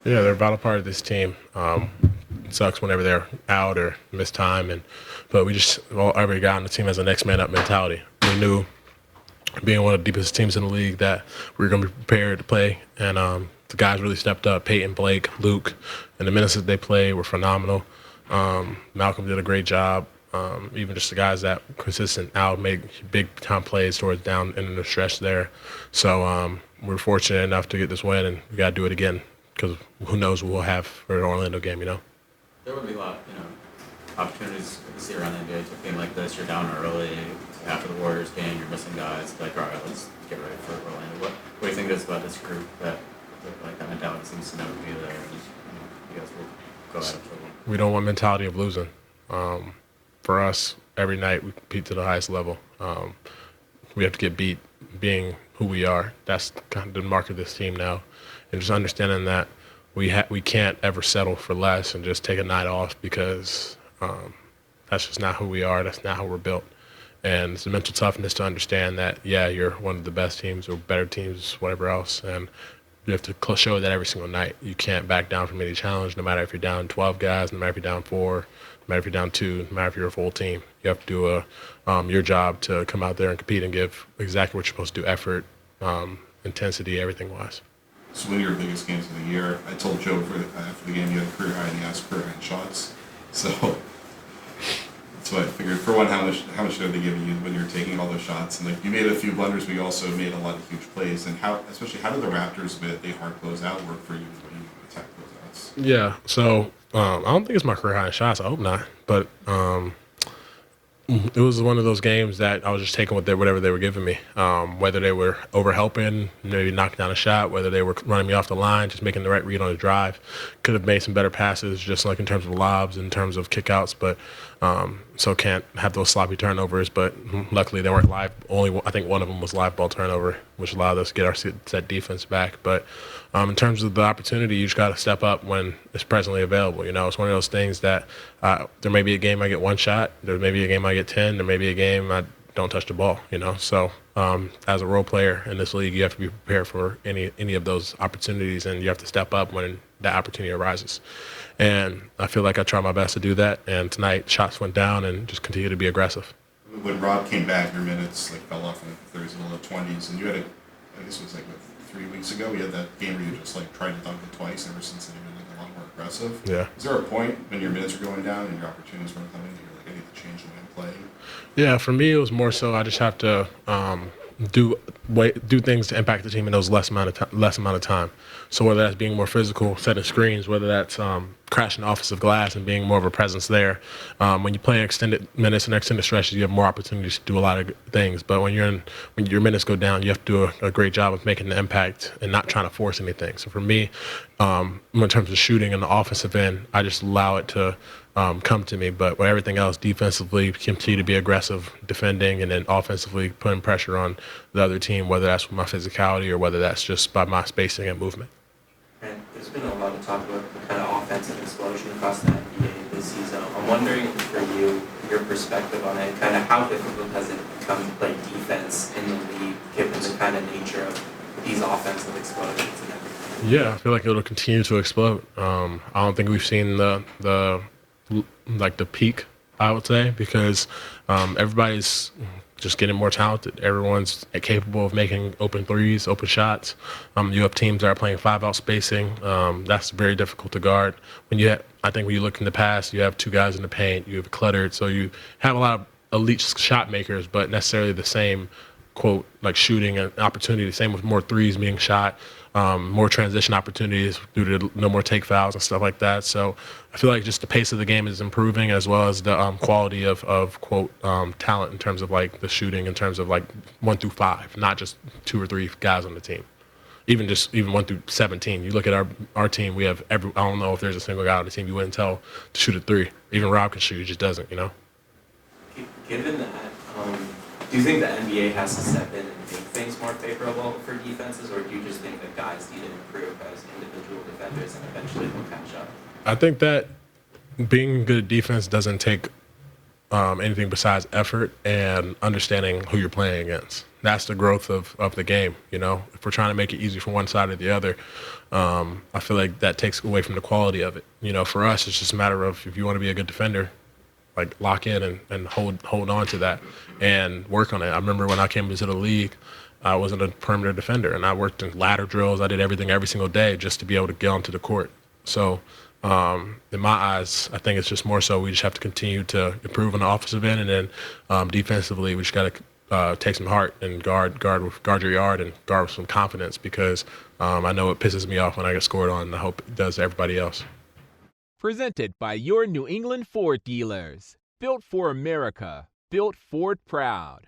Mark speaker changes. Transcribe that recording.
Speaker 1: Yeah, they're a vital part of this team. It sucks whenever they're out or miss time, but every guy on the team has a next man up mentality. We knew being one of the deepest teams in the league that we were going to be prepared to play, and the guys really stepped up. Peyton, Blake, Luke, and the minutes that they played were phenomenal. Malcolm did a great job. Even just the guys that consistent out make big time plays towards down in the stretch there. So we're fortunate enough to get this win, and we got to do it again because who knows what we'll have for an Orlando game.
Speaker 2: There would be a lot, opportunities to see around the NBA to a game like this. You're down early after the Warriors game. You're missing guys. Like, all right, let's get ready for Orlando. What do you think it is about this group that that mentality seems to never be there? And you guys will go at it.
Speaker 1: We don't want mentality of losing. For us, every night we compete to the highest level. We have to get beat being who we are. That's kind of the mark of this team now. And just understanding that we can't ever settle for less and just take a night off because that's just not who we are. That's not how we're built. And it's the mental toughness to understand that, yeah, you're one of the best teams or better teams, whatever else. And you have to show that every single night. You can't back down from any challenge, no matter if you're down 12 guys, no matter if you're down 4, no matter if you're down 2, no matter if you're a full team. You have to do your job to come out there and compete and give exactly what you're supposed to do, effort, intensity, everything-wise.
Speaker 3: It's one of your biggest games of the year. I told Joe after the game you had a career high and he asked career high in shots. So that's what I figured. For one, how much are they giving you when you're taking all those shots? And like you made a few blunders, but you also made a lot of huge plays. And how did the Raptors with a hard closeout work for you when you attack closeouts?
Speaker 1: Yeah, so I don't think it's my career high in shots. I hope not. But it was one of those games that I was just taking whatever they were giving me, whether they were overhelping, maybe knocking down a shot, whether they were running me off the line, just making the right read on the drive. Could have made some better passes, just like in terms of lobs, in terms of kickouts, but so can't have those sloppy turnovers. But luckily they weren't live. I think one of them was live ball turnover, which allowed us to get our set defense back. But in terms of the opportunity, you just got to step up when it's presently available. It's one of those things that there may be a game I get one shot, there may be a game I get 10, there may be a game I don't touch the ball. So as a role player in this league, you have to be prepared for any of those opportunities, and you have to step up when that opportunity arises. And I feel like I try my best to do that. And tonight, shots went down, and just continue to be aggressive.
Speaker 3: When Rob came back, your minutes fell off in the 30s and the low 20s, and you had I guess it was 3 weeks ago, you had that game where you just tried to dunk it twice. Ever since then, you've been a lot more aggressive.
Speaker 1: Yeah.
Speaker 3: Is there a point when your minutes are going down and your opportunities weren't coming that you're I need to change the way I'm playing?
Speaker 1: Yeah, for me, it was more so I just have to do things to impact the team in those less amount of time. So whether that's being more physical, setting screens, whether that's crashing the offensive glass and being more of a presence there. When you play extended minutes and extended stretches, you have more opportunities to do a lot of things. But when your minutes go down, you have to do a great job of making the impact and not trying to force anything. So for me, in terms of shooting and the offensive end, I just allow it to come to me. But with everything else, defensively, continue to be aggressive, defending, and then offensively putting pressure on the other team, whether that's with my physicality or whether that's just by my spacing and movement.
Speaker 4: And there's been a lot of talk about the kind of offensive explosion across the NBA this season. I'm wondering for you, your perspective on it, kind of how difficult has it become to play defense in the league, given the kind of nature of these offensive explosions and everything?
Speaker 1: Yeah, I feel like it'll continue to explode. I don't think we've seen the peak, I would say, because everybody's just getting more talented. Everyone's capable of making open threes, open shots. You have teams that are playing 5-out spacing. That's very difficult to guard. I think when you look in the past, you have 2 guys in the paint. You have cluttered, so you have a lot of elite shot makers, but necessarily the same quote shooting and opportunity. The same with more threes being shot. More transition opportunities due to no more take fouls and stuff like that. So I feel like just the pace of the game is improving, as well as the quality of quote talent in terms of the shooting, in terms of 1 through 5, not just 2 or 3 guys on the team. Even 1 through 17. You look at our team, we have I don't know if there's a single guy on the team you wouldn't tell to shoot a 3. Even Rob can shoot, he just doesn't.
Speaker 4: Given that, do you think the NBA has to step in and make things more favorable for defenses, or do you just think that guys need to improve as individual defenders and eventually they'll catch up?
Speaker 1: I think that being good at defense doesn't take anything besides effort and understanding who you're playing against. that's the growth of the game. You know, if we're trying to make it easy from one side or the other, I feel like that takes away from the quality of it. You know, for us, it's just a matter of if you want to be a good defender, like lock in and hold on to that and work on it. I remember when I came into the league, I wasn't a perimeter defender, and I worked in ladder drills. I did everything every single day just to be able to get onto the court. So in my eyes, I think it's just more so we just have to continue to improve on the offensive end, and then defensively, we just got to take some heart and guard your yard and guard with some confidence, because I know it pisses me off when I get scored on, and I hope it does to everybody else.
Speaker 5: Presented by your New England Ford dealers. Built for America. Built Ford proud.